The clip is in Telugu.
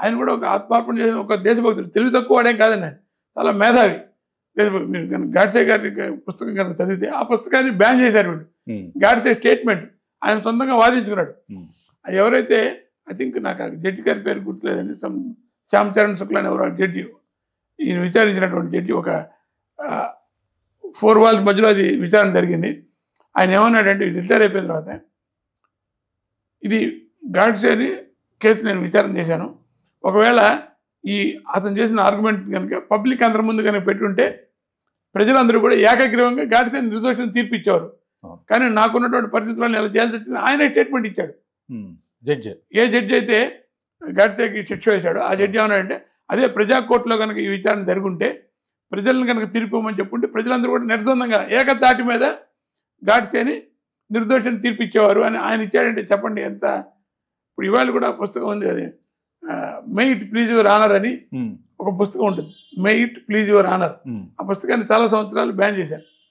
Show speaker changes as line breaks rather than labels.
ఆయన కూడా ఒక ఆత్మార్పణ చేసిన ఒక దేశభక్తుడు, తెలివి తక్కువ వాడేం కాదండి ఆయన, చాలా మేధావి. మీరు కనుక గాడ్సే గారి పుస్తకం కనుక చదివితే ఆ పుస్తకాన్ని బ్యాన్ చేశారు వీళ్ళు. గాడ్సే స్టేట్మెంట్ ఆయన సొంతంగా వాదించుకున్నాడు. అది ఎవరైతే ఐ థింక్ నాకు జడ్జి గారి పేరు గుర్తులేదండి, శ్యామ్ చరణ్ శుక్లా అని ఎవరో జడ్జి, ఈయన విచారించినటువంటి జడ్జి, ఒక 4 వాల్స్ మధ్యలో అది విచారణ జరిగింది. ఆయన ఏమన్నాడంటే రిటైర్ అయిపోయిన తర్వాత, ఇది గాడ్సేని కేసు నేను విచారణ చేశాను, ఒకవేళ అతను చేసిన ఆర్గ్యుమెంట్ కనుక పబ్లిక్ అందరి ముందు కనుక పెట్టుంటే ప్రజలందరూ కూడా ఏకగ్రీవంగా గాడ్సేని నిర్దోషం తీర్పిచ్చేవారు. కానీ నాకున్నటువంటి పరిస్థితులను ఎలా చేయాల్సి వచ్చింది ఆయనే స్టేట్మెంట్ ఇచ్చాడు. జడ్జి, ఏ జడ్జి అయితే గాడ్సేకి శిక్ష వేశాడు ఆ జడ్జి ఏమన్నాడంటే, అదే ప్రజా కోర్టులో కనుక ఈ విచారణ జరుగుంటే ప్రజలను కనుక తీర్పివ్వమని చెప్పుంటే ప్రజలందరూ కూడా నిర్ద్వందంగా ఏకతాటి మీద గాడ్సేని నిర్దోషం తీర్పిచ్చేవారు అని ఆయన ఇచ్చాడంటే చెప్పండి ఎంత. ఇప్పుడు ఇవాళ కూడా పుస్తకం ఉంది, అది may it please your honour అని ఒక పుస్తకం ఉంటుంది, may it please your honour. ఆ పుస్తకాన్ని చాలా సంవత్సరాలు బ్యాన్ చేశారు.